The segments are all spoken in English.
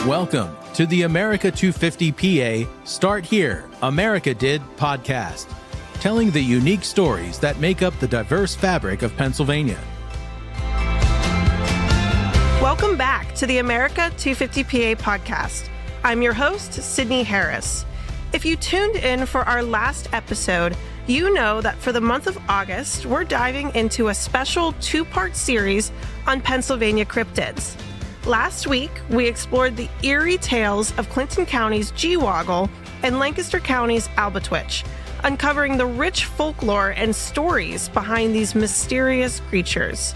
Welcome to the America 250 PA Start Here, America Did podcast, telling the unique stories that make up the diverse fabric of Pennsylvania. Welcome back to the America 250 PA podcast. I'm your host, Sydney Harris. If you tuned in for our last episode, you know that for the month of August, we're diving into a special two-part series on Pennsylvania cryptids. Last week, we explored the eerie tales of Clinton County's G-Woggle and Lancaster County's Albatwitch, uncovering the rich folklore and stories behind these mysterious creatures.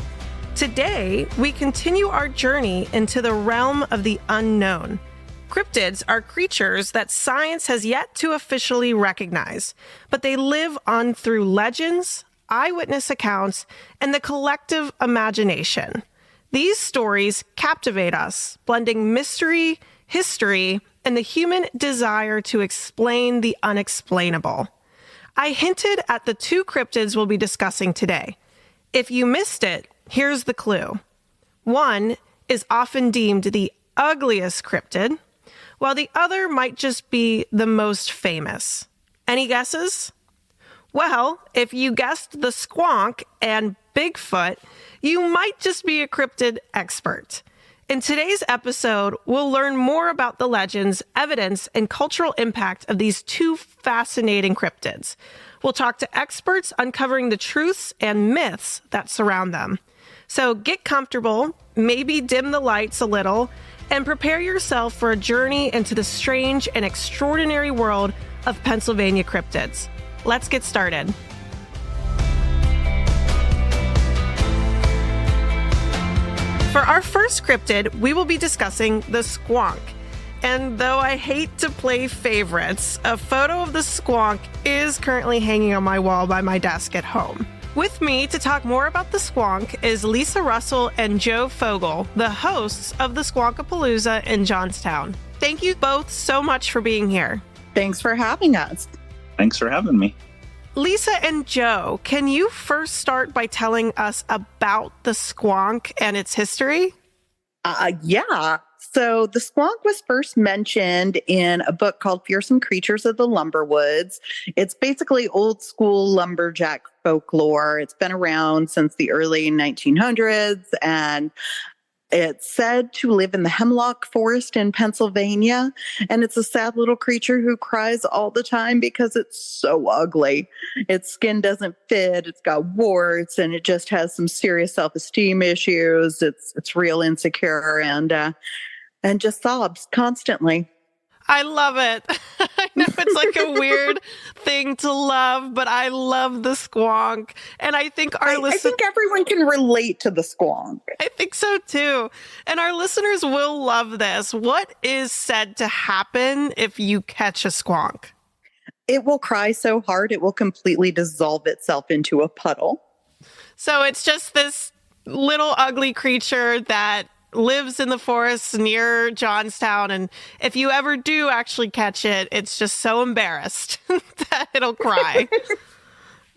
Today, we continue our journey into the realm of the unknown. Cryptids are creatures that science has yet to officially recognize, but they live on through legends, eyewitness accounts, and the collective imagination. These stories captivate us, blending mystery, history, and the human desire to explain the unexplainable. I hinted at the two cryptids we'll be discussing today. If you missed it, here's the clue. One is often deemed the ugliest cryptid, while the other might just be the most famous. Any guesses? Well, if you guessed the Squonk and Bigfoot, you might just be a cryptid expert. In today's episode, we'll learn more about the legends, evidence, and cultural impact of these two fascinating cryptids. We'll talk to experts uncovering the truths and myths that surround them. So get comfortable, maybe dim the lights a little, and prepare yourself for a journey into the strange and extraordinary world of Pennsylvania cryptids. Let's get started. For our first cryptid, we will be discussing the Squonk. And though I hate to play favorites, a photo of the Squonk is currently hanging on my wall by my desk at home. With me to talk more about the Squonk is Lisa Russell and Joe Fogle, the hosts of the Squonkapalooza in Johnstown. Thank you both so much for being here. Thanks for having us. Thanks for having me. Lisa and Joe, can you first start by telling us about the Squonk and its history? Yeah. So the Squonk was first mentioned in a book called Fearsome Creatures of the Lumberwoods. It's basically old school lumberjack folklore. It's been around since the early 1900s, and it's said to live in the hemlock forest in Pennsylvania. And it's a sad little creature who cries all the time because it's so ugly. Its skin doesn't fit. It's got warts, and it just has some serious self-esteem issues. It's real insecure and just sobs constantly. I love it. I know it's like a weird thing to love, but I love the Squonk. And I think I think everyone can relate to the Squonk. I think so too. And our listeners will love this. What is said to happen if you catch a Squonk? It will cry so hard it will completely dissolve itself into a puddle. So it's just this little ugly creature that lives in the forests near Johnstown, and if you ever do actually catch it, it's just so embarrassed that it'll cry.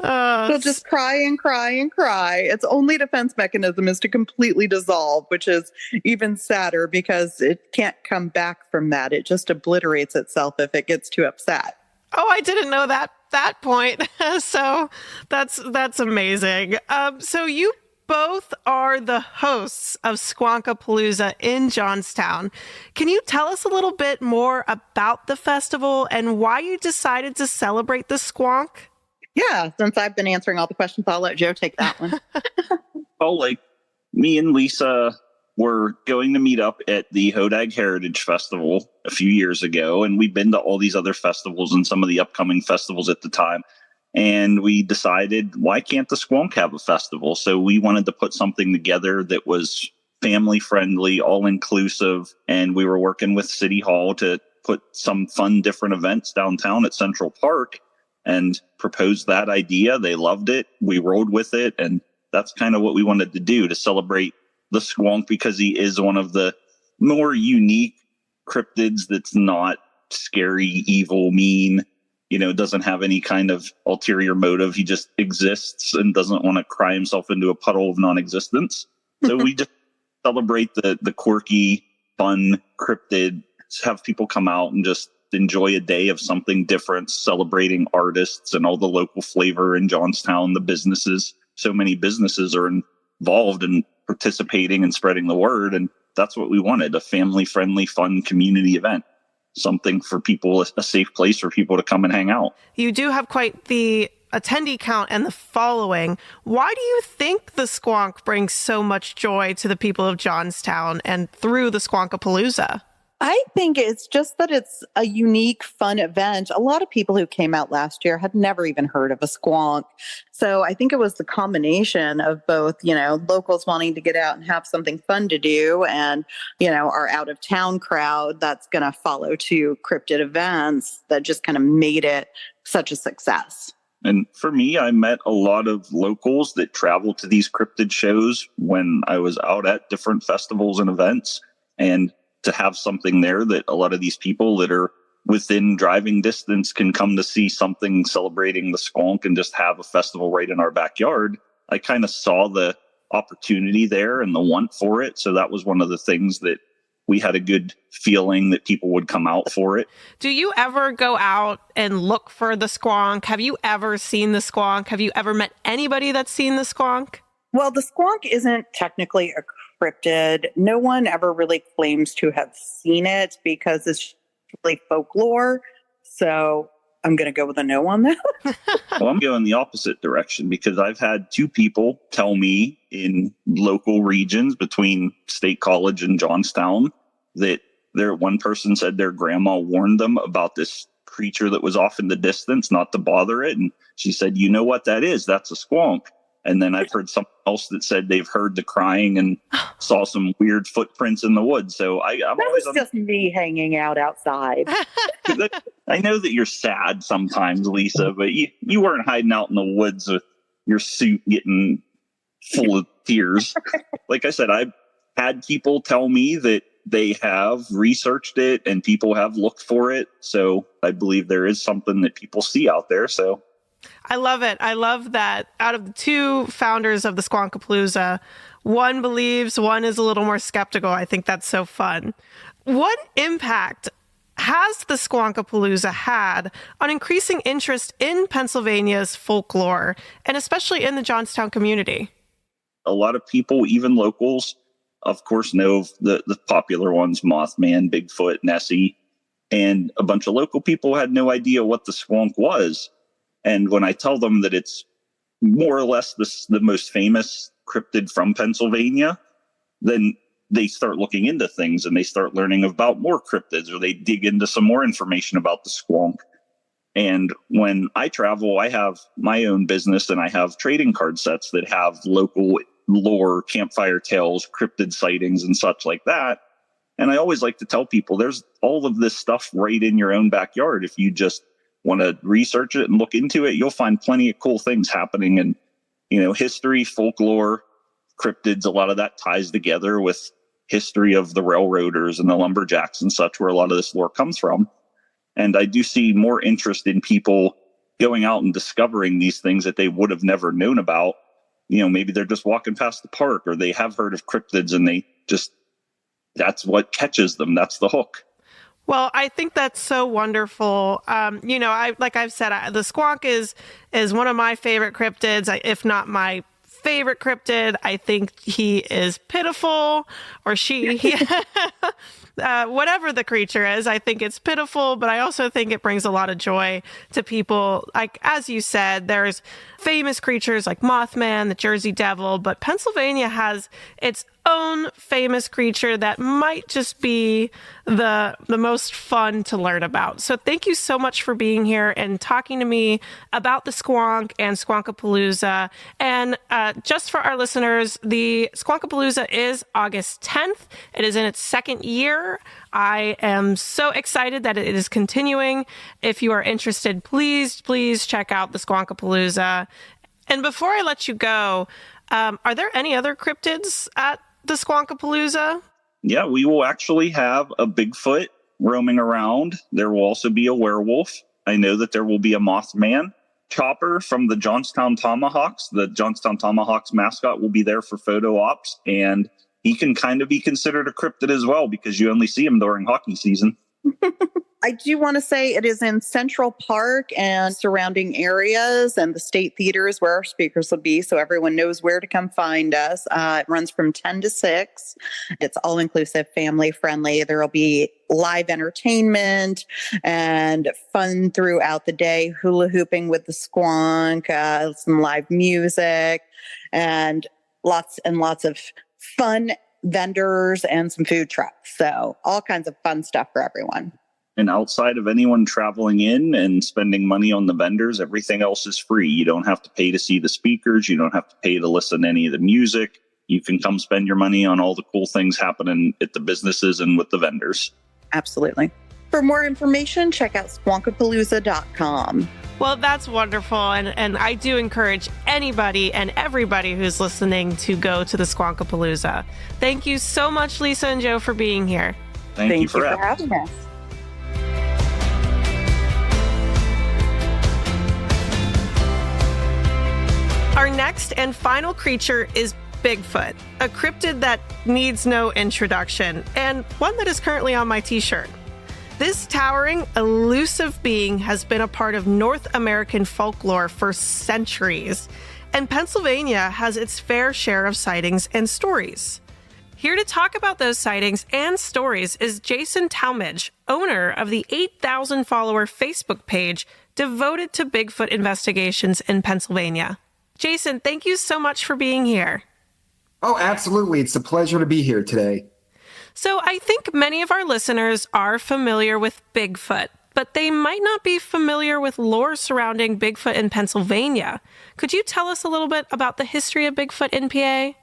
It'll just cry and cry and cry. Its only defense mechanism is to completely dissolve, which is even sadder because it can't come back from that. It just obliterates itself if it gets too upset. Oh, I didn't know that point. So that's amazing. So you both are the hosts of Squonkapalooza in Johnstown. Can you tell us a little bit more about the festival and why you decided to celebrate the Squonk? Yeah, since I've been answering all the questions, I'll let Joe take that one. Me and Lisa were going to meet up at the Hodag Heritage Festival a few years ago, and we've been to all these other festivals and some of the upcoming festivals at the time. And we decided, why can't the Squonk have a festival? So we wanted to put something together that was family friendly, all inclusive. And we were working with City Hall to put some fun, different events downtown at Central Park and proposed that idea. They loved it. We rolled with it. And that's kind of what we wanted to do, to celebrate the Squonk, because he is one of the more unique cryptids that's not scary, evil, mean. Doesn't have any kind of ulterior motive. He just exists and doesn't want to cry himself into a puddle of non-existence. So we just celebrate the quirky fun cryptid, have people come out and just enjoy a day of something different, celebrating artists and all the local flavor in Johnstown, the businesses. So many businesses are involved in participating and spreading the word. And that's what we wanted, a family-friendly, fun community event. Something for people, a safe place for people to come and hang out. You do have quite the attendee count and the following. Why do you think the Squonk brings so much joy to the people of Johnstown and through the Squonkapalooza? I think it's just that it's a unique, fun event. A lot of people who came out last year had never even heard of a squonk. So I think it was the combination of both, locals wanting to get out and have something fun to do and, our out of town crowd that's going to follow to cryptid events that just kind of made it such a success. And for me, I met a lot of locals that travel to these cryptid shows when I was out at different festivals and events. And to have something there that a lot of these people that are within driving distance can come to see something celebrating the Squonk and just have a festival right in our backyard. I kind of saw the opportunity there and the want for it. So that was one of the things that we had a good feeling that people would come out for it. Do you ever go out and look for the Squonk? Have you ever seen the Squonk? Have you ever met anybody that's seen the Squonk? Well, the Squonk isn't technically a cryptid. No one ever really claims to have seen it because it's really folklore. So I'm going to go with a no on that. Well, I'm going the opposite direction because I've had two people tell me in local regions between State College and Johnstown that one person said their grandma warned them about this creature that was off in the distance, not to bother it. And she said, you know what that is? That's a Squonk. And then I've heard something else that said they've heard the crying and saw some weird footprints in the woods. So I'm that always was just me hanging out outside. I know that you're sad sometimes, Lisa, but you weren't hiding out in the woods with your suit getting full of tears. Like I said, I've had people tell me that they have researched it and people have looked for it. So I believe there is something that people see out there. So I love it. I love that out of the two founders of the Squonkapalooza, one believes, one is a little more skeptical. I think that's so fun. What impact has the Squonkapalooza had on increasing interest in Pennsylvania's folklore, and especially in the Johnstown community? A lot of people, even locals, of course, know the popular ones, Mothman, Bigfoot, Nessie, and a bunch of local people had no idea what the Squonk was. And when I tell them that it's more or less the most famous cryptid from Pennsylvania, then they start looking into things and they start learning about more cryptids, or they dig into some more information about the Squonk. And when I travel, I have my own business and I have trading card sets that have local lore, campfire tales, cryptid sightings and such like that. And I always like to tell people there's all of this stuff right in your own backyard. If you just want to research it and look into it, you'll find plenty of cool things happening in, history, folklore, cryptids. A lot of that ties together with history of the railroaders and the lumberjacks and such, where a lot of this lore comes from. And I do see more interest in people going out and discovering these things that they would have never known about. Maybe they're just walking past the park, or they have heard of cryptids and that's what catches them. That's the hook. Well, I think that's so wonderful. Like I've said, the Squonk is one of my favorite cryptids, if not my favorite cryptid. I think he is pitiful, or she, whatever the creature is. I think it's pitiful, but I also think it brings a lot of joy to people. Like, as you said, there's famous creatures like Mothman, the Jersey Devil, but Pennsylvania has its own famous creature that might just be the most fun to learn about. So thank you so much for being here and talking to me about the Squonk and Squonkapalooza. And just for our listeners, the Squonkapalooza is August 10th. It is in its second year. I am so excited that it is continuing. If you are interested, please check out the Squonkapalooza. And before I let you go, are there any other cryptids at the Squonkapalooza? Yeah, we will actually have a Bigfoot roaming around. There will also be a werewolf. I know that there will be a Mothman. Chopper from the Johnstown Tomahawks. The Johnstown Tomahawks mascot will be there for photo ops, and he can kind of be considered a cryptid as well because you only see him during hockey season. I do want to say it is in Central Park and surrounding areas, and the State Theater is where our speakers will be, so everyone knows where to come find us. It runs from 10 to 6. It's all-inclusive, family-friendly. There will be live entertainment and fun throughout the day, hula hooping with the Squonk, some live music, and lots of fun vendors and some food trucks. So all kinds of fun stuff for everyone. And outside of anyone traveling in and spending money on the vendors, everything else is free. You don't have to pay to see the speakers. You don't have to pay to listen to any of the music. You can come spend your money on all the cool things happening at the businesses and with the vendors. Absolutely. For more information, check out Squonkapalooza.com. Well, that's wonderful. And I do encourage anybody and everybody who's listening to go to the Squonkapalooza. Thank you so much, Lisa and Joe, for being here. Thank you for having us. Our next and final creature is Bigfoot, a cryptid that needs no introduction, and one that is currently on my t-shirt. This towering, elusive being has been a part of North American folklore for centuries, and Pennsylvania has its fair share of sightings and stories. Here to talk about those sightings and stories is Jason Talmadge, owner of the 8,000-follower Facebook page devoted to Bigfoot investigations in Pennsylvania. Jason, thank you so much for being here. Oh, absolutely. It's a pleasure to be here today. So I think many of our listeners are familiar with Bigfoot, but they might not be familiar with lore surrounding Bigfoot in Pennsylvania. Could you tell us a little bit about the history of Bigfoot in PA?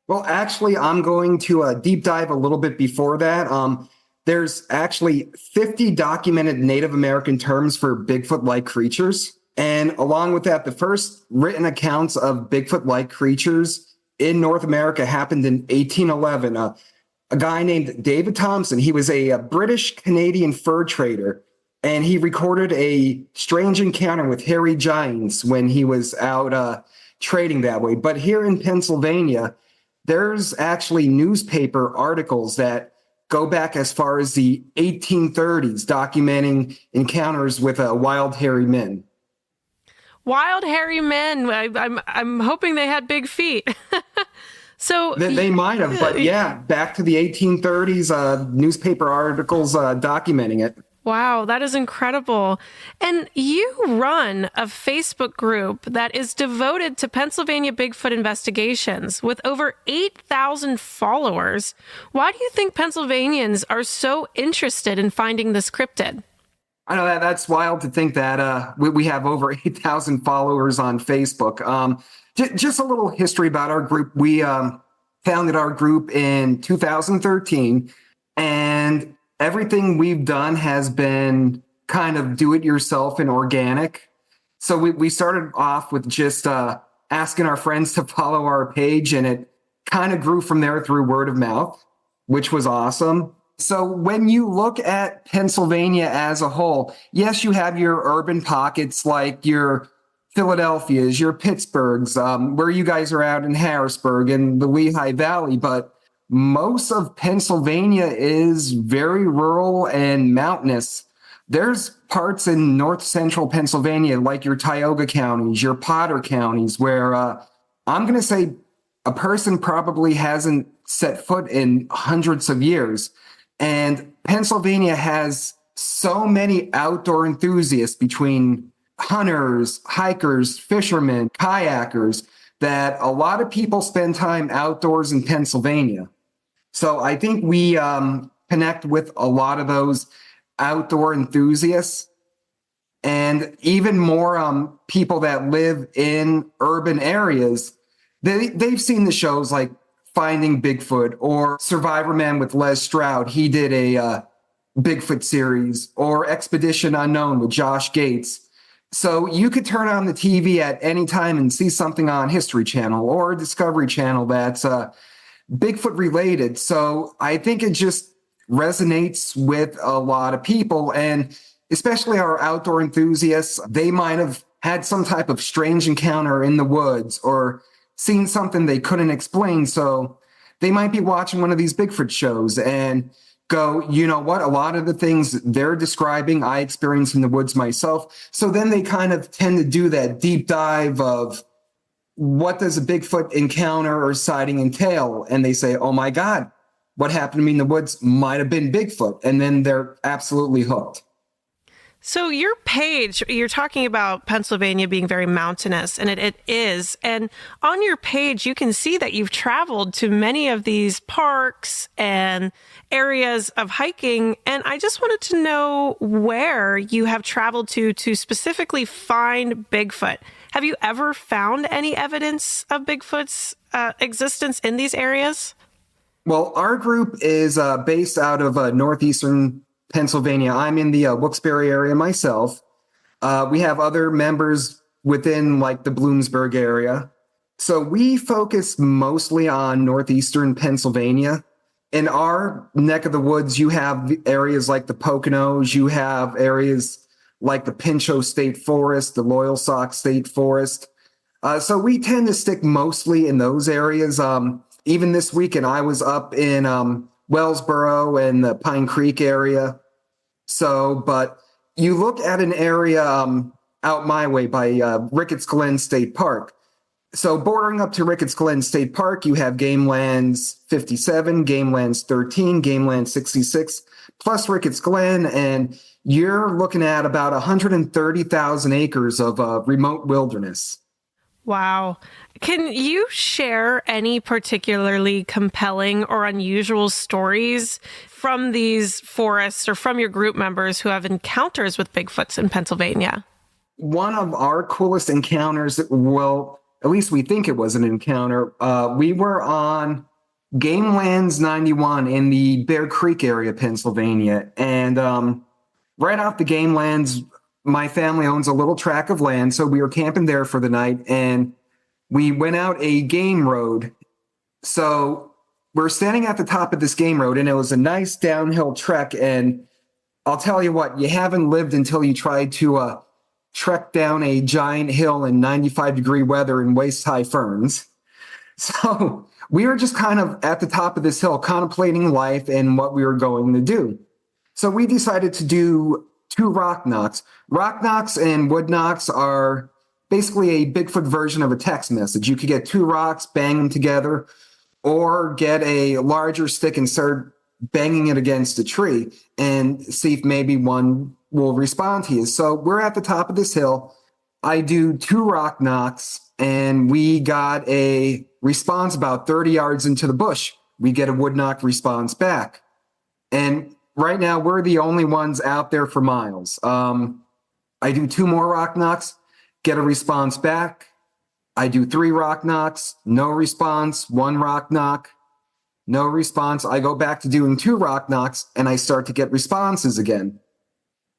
Well, actually, I'm going to deep dive a little bit before that. There's actually 50 documented Native American terms for Bigfoot-like creatures. And along with that, the first written accounts of Bigfoot-like creatures in North America happened in 1811. A guy named David Thompson, he was a British-Canadian fur trader, and he recorded a strange encounter with hairy giants when he was out trading that way. But here in Pennsylvania, there's actually newspaper articles that go back as far as the 1830s, documenting encounters with wild hairy men. Wild hairy men. I'm hoping they had big feet. So they might have, but yeah, back to the 1830s, newspaper articles documenting it. Wow, that is incredible. And you run a Facebook group that is devoted to Pennsylvania Bigfoot investigations with over 8,000 followers. Why do you think Pennsylvanians are so interested in finding this cryptid? I know that's wild to think that we have over 8,000 followers on Facebook. Just a little history about our group. We founded our group in 2013, and everything we've done has been kind of do-it-yourself and organic. So we started off with just asking our friends to follow our page, and it kind of grew from there through word of mouth, which was awesome. So when you look at Pennsylvania as a whole, yes, you have your urban pockets like your Philadelphia's, your Pittsburgh's, where you guys are out in Harrisburg and the Lehigh Valley, but most of Pennsylvania is very rural and mountainous. There's parts in north central Pennsylvania, like your Tioga counties, your Potter counties, where I'm going to say a person probably hasn't set foot in hundreds of years. And Pennsylvania has so many outdoor enthusiasts between hunters, hikers, fishermen, kayakers, that a lot of people spend time outdoors in Pennsylvania. So I think we connect with a lot of those outdoor enthusiasts, and even more people that live in urban areas. They've seen the shows like Finding Bigfoot or Survivor Man with Les Stroud. He did a Bigfoot series, or Expedition Unknown with Josh Gates. So you could turn on the TV at any time and see something on History Channel or Discovery Channel that's Bigfoot related. So I think it just resonates with a lot of people, and especially our outdoor enthusiasts. They might have had some type of strange encounter in the woods or seen something they couldn't explain. So they might be watching one of these Bigfoot shows and go, you know what, a lot of the things they're describing, I experienced in the woods myself. So then they kind of tend to do that deep dive of what does a Bigfoot encounter or sighting entail? And they say, oh my God, what happened to me in the woods might have been Bigfoot. And then they're absolutely hooked. So your page, you're talking about Pennsylvania being very mountainous, and it is. And on your page, you can see that you've traveled to many of these parks and areas of hiking. And I just wanted to know where you have traveled to specifically find Bigfoot. Have you ever found any evidence of Bigfoot's existence in these areas? Well, our group is based out of northeastern Pennsylvania. I'm in the Wilkes-Barre area myself. We have other members within like the Bloomsburg area. So we focus mostly on northeastern Pennsylvania. In our neck of the woods, you have areas like the Poconos, you have areas like the Pinchot State Forest, the Loyalsock State Forest. So we tend to stick mostly in those areas. Even this weekend, I was up in Wellsboro and the Pine Creek area. So, but you look at an area out my way by Ricketts Glen State Park. So bordering up to Ricketts Glen State Park, you have Game Lands 57, Game Lands 13, Game Lands 66, plus Ricketts Glen, and you're looking at about 130,000 acres of remote wilderness. Wow. Can you share any particularly compelling or unusual stories from these forests or from your group members who have encounters with Bigfoots in Pennsylvania? One of our coolest encounters, well, at least we think it was an encounter. We were on Game Lands 91 in the Bear Creek area, Pennsylvania. And right off the Game Lands, my family owns a little tract of land, so we were camping there for the night, and we went out a game road. So we're standing at the top of this game road, and it was a nice downhill trek, and I'll tell you what, you haven't lived until you tried to trek down a giant hill in 95-degree weather and waist-high ferns. So we were just kind of at the top of this hill contemplating life and what we were going to do. So we decided to do 2 rock knocks. Rock knocks and wood knocks are basically a Bigfoot version of a text message. You could get 2 rocks, bang them together, or get a larger stick and start banging it against a tree and see if maybe one will respond to you. So we're at the top of this hill. I do 2 rock knocks, and we got a response about 30 yards into the bush. We get a wood knock response back. And right now, we're the only ones out there for miles. I do 2 more rock knocks, get a response back. I do 3 rock knocks, no response. 1 rock knock, no response. I go back to doing 2 rock knocks, and I start to get responses again.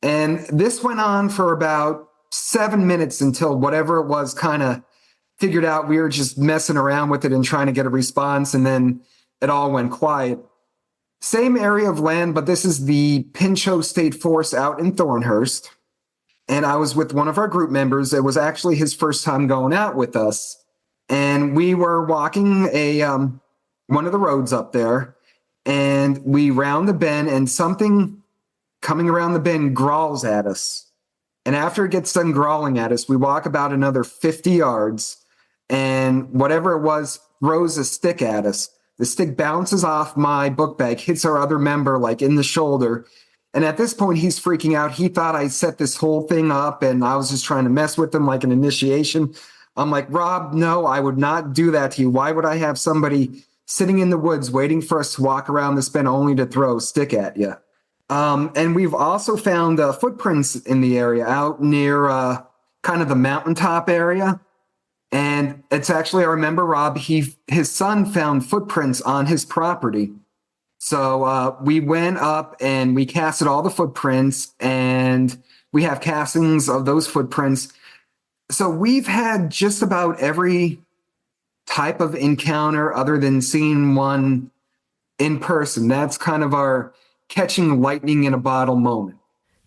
And this went on for about 7 minutes until whatever it was kind of figured out we were just messing around with it and trying to get a response, and then it all went quiet. Same area of land, but this is the Pinchot State Forest out in Thornhurst. And I was with one of our group members. It was actually his first time going out with us. And we were walking one of the roads up there, and we round the bend, and something coming around the bend growls at us. And after it gets done growling at us, we walk about another 50 yards, and whatever it was throws a stick at us. The stick bounces off my book bag, hits our other member like in the shoulder. And at this point, he's freaking out. He thought I set this whole thing up and I was just trying to mess with him like an initiation. I'm like, Rob, no, I would not do that to you. Why would I have somebody sitting in the woods waiting for us to walk around this bend only to throw a stick at you? And we've also found footprints in the area out near kind of the mountaintop area. And it's actually, I remember Rob, his son found footprints on his property. So we went up and we casted all the footprints, and we have castings of those footprints. So we've had just about every type of encounter other than seeing one in person. That's kind of our catching lightning in a bottle moment.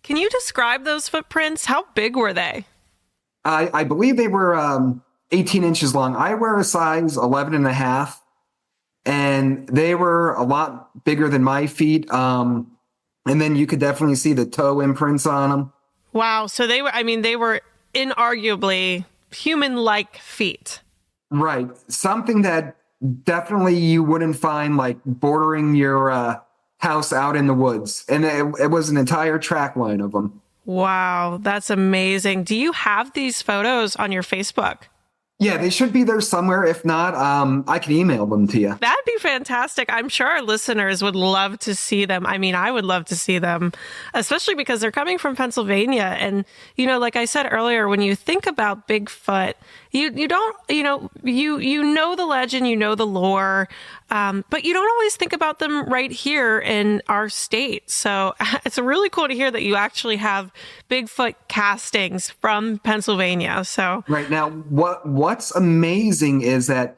Can you describe those footprints? How big were they? I believe they were 18 inches long. I wear a size 11 and a half. and they were a lot bigger than my feet. And then you could definitely see the toe imprints on them. Wow. So they were inarguably human-like feet. Right. Something that definitely you wouldn't find like bordering your house out in the woods. And it was an entire track line of them. Wow. That's amazing. Do you have these photos on your Facebook? Yeah, they should be there somewhere. If not, I can email them to you. That'd be fantastic. I'm sure our listeners would love to see them. I mean, I would love to see them, especially because they're coming from Pennsylvania. And, you know, like I said earlier, when you think about Bigfoot, you don't, you know the legend, you know the lore, but you don't always think about them right here in our state. So it's really cool to hear that you actually have Bigfoot castings from Pennsylvania. So right now, what's amazing is that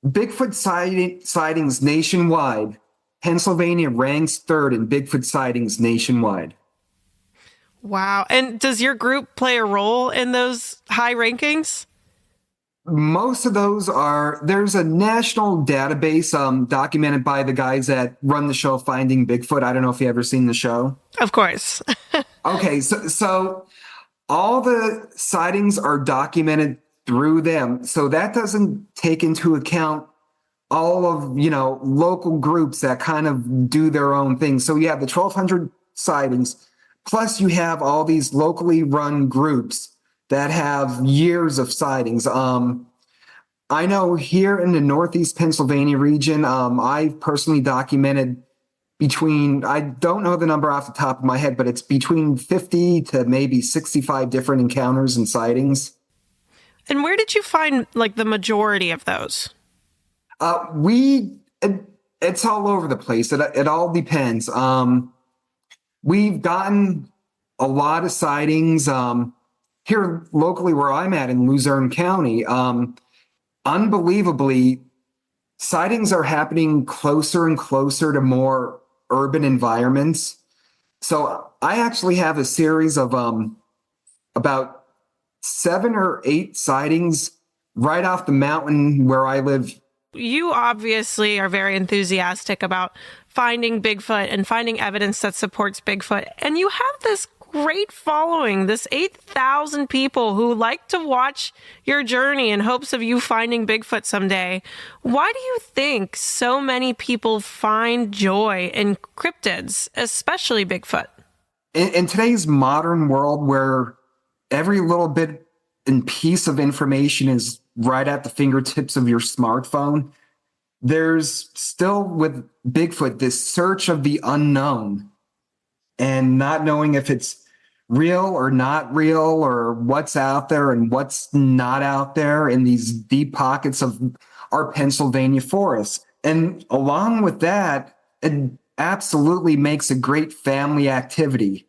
Bigfoot sightings nationwide, Pennsylvania ranks third in Bigfoot sightings nationwide. Wow. And does your group play a role in those high rankings? Most of those there's a national database documented by the guys that run the show Finding Bigfoot. I don't know if you ever seen the show. Of course. Okay, so all the sightings are documented through them. So that doesn't take into account all of, local groups that kind of do their own thing. So you have the 1,200 sightings, plus you have all these locally run groups that have years of sightings. I know here in the Northeast Pennsylvania region, I've personally documented I don't know the number off the top of my head, but it's between 50 to maybe 65 different encounters and sightings. And where did you find like the majority of those? It's all over the place. It all depends. We've gotten a lot of sightings, here locally where I'm at in Luzerne County. Unbelievably, sightings are happening closer and closer to more urban environments. So I actually have a series of about 7 or 8 sightings right off the mountain where I live. You obviously are very enthusiastic about finding Bigfoot and finding evidence that supports Bigfoot. And you have this great following, this 8,000 people who like to watch your journey in hopes of you finding Bigfoot someday. Why do you think so many people find joy in cryptids, especially Bigfoot? In today's modern world where every little bit and piece of information is right at the fingertips of your smartphone, there's still with Bigfoot this search of the unknown and not knowing if it's real or not real or what's out there and what's not out there in these deep pockets of our Pennsylvania forests. And along with that, it absolutely makes a great family activity.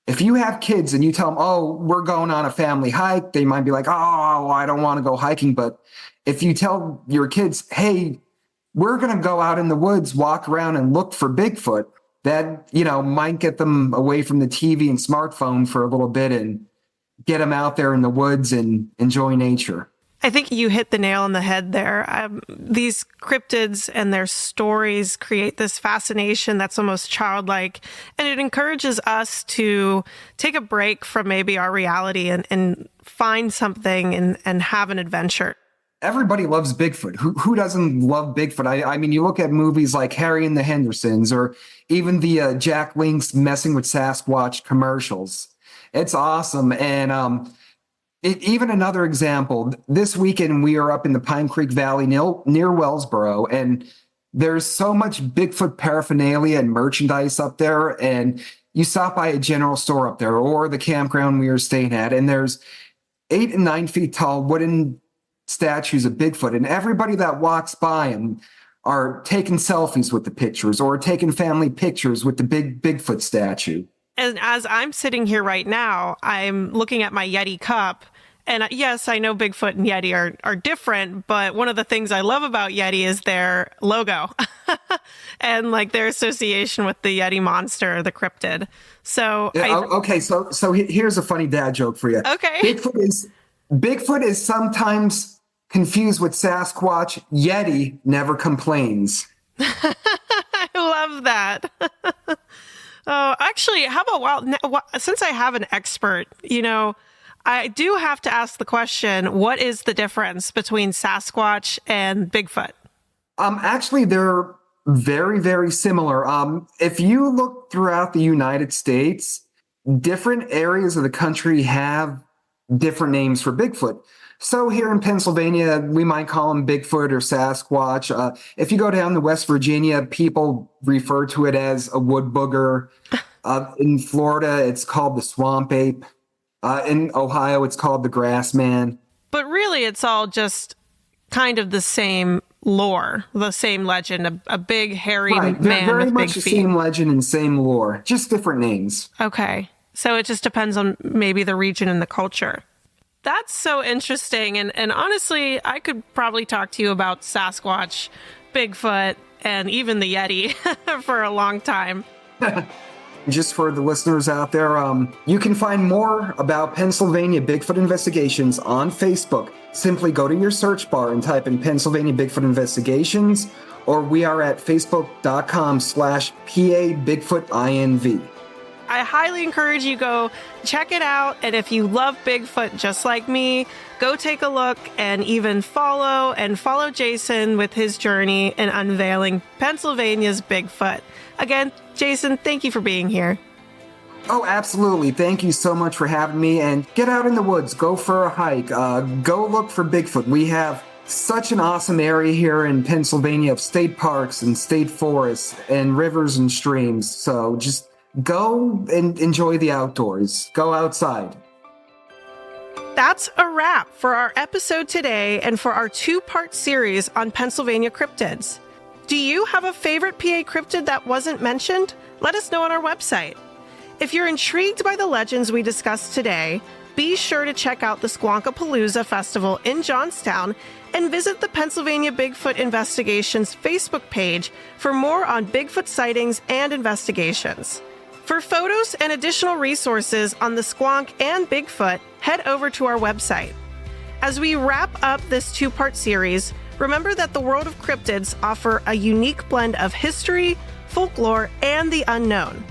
If you have kids and you tell them, oh, we're going on a family hike, they might be like, oh, I don't want to go hiking. But if you tell your kids, hey, we're going to go out in the woods, walk around and look for Bigfoot, that, might get them away from the TV and smartphone for a little bit and get them out there in the woods and enjoy nature. I think you hit the nail on the head there. These cryptids and their stories create this fascination that's almost childlike, and it encourages us to take a break from maybe our reality and find something and have an adventure. Everybody loves Bigfoot. Who doesn't love Bigfoot? I mean, you look at movies like Harry and the Hendersons or even the Jack Link's Messing with Sasquatch commercials. It's awesome. And even another example, this weekend we are up in the Pine Creek Valley near Wellsboro, and there's so much Bigfoot paraphernalia and merchandise up there. And you stop by a general store up there or the campground we were staying at, and there's 8 and 9 feet tall wooden statues of Bigfoot, and everybody that walks by them are taking selfies with the pictures or taking family pictures with the big Bigfoot statue. And as I'm sitting here right now, I'm looking at my Yeti cup. And yes, I know Bigfoot and Yeti are different, but one of the things I love about Yeti is their logo and like their association with the Yeti monster, the cryptid. So okay, so here's a funny dad joke for you. Okay. Bigfoot is sometimes confused with Sasquatch, Yeti never complains. I love that. Oh, actually, how about since I have an expert, I do have to ask the question, what is the difference between Sasquatch and Bigfoot? Actually, they're very, very similar. If you look throughout the United States, different areas of the country have different names for Bigfoot. So here in Pennsylvania, we might call them Bigfoot or Sasquatch. If you go down to West Virginia, people refer to it as a wood booger. In Florida, it's called the swamp ape. In Ohio, it's called the grass man. But really, it's all just kind of the same lore, the same legend, a big hairy man very with much big the feet. same legend and same lore, just different names. Okay. So it just depends on maybe the region and the culture. That's so interesting. And honestly, I could probably talk to you about Sasquatch, Bigfoot, and even the Yeti for a long time. Just for the listeners out there, you can find more about Pennsylvania Bigfoot Investigations on Facebook. Simply go to your search bar and type in Pennsylvania Bigfoot Investigations, or we are at facebook.com/PA Bigfoot INV. I highly encourage you go check it out. And if you love Bigfoot just like me, go take a look and even follow Jason with his journey in unveiling Pennsylvania's Bigfoot. Again, Jason, thank you for being here. Oh, absolutely. Thank you so much for having me. And get out in the woods, go for a hike, go look for Bigfoot. We have such an awesome area here in Pennsylvania of state parks and state forests and rivers and streams. So just go and enjoy the outdoors. Go outside. That's a wrap for our episode today and for our 2-part series on Pennsylvania cryptids. Do you have a favorite PA cryptid that wasn't mentioned? Let us know on our website. If you're intrigued by the legends we discussed today, be sure to check out the Squonkapalooza Festival in Johnstown and visit the Pennsylvania Bigfoot Investigations Facebook page for more on Bigfoot sightings and investigations. For photos and additional resources on the Squonk and Bigfoot, head over to our website. As we wrap up this 2-part series, remember that the world of cryptids offer a unique blend of history, folklore, and the unknown.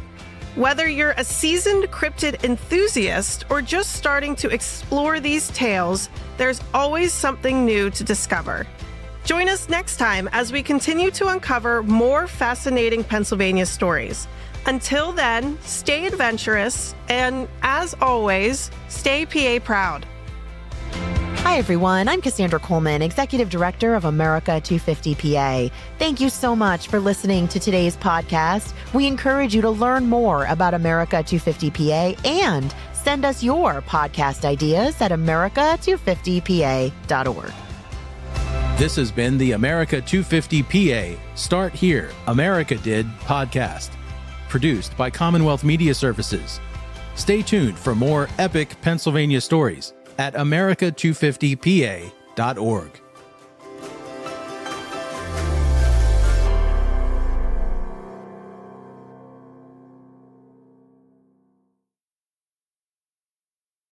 Whether you're a seasoned cryptid enthusiast or just starting to explore these tales, there's always something new to discover. Join us next time as we continue to uncover more fascinating Pennsylvania stories. Until then, stay adventurous, and as always, stay PA proud. Hi, everyone. I'm Cassandra Coleman, Executive Director of America 250 PA. Thank you so much for listening to today's podcast. We encourage you to learn more about America 250 PA and send us your podcast ideas at america250pa.org. This has been the America 250 PA Start Here, America Did podcast, produced by Commonwealth Media Services. Stay tuned for more epic Pennsylvania stories at america250pa.org.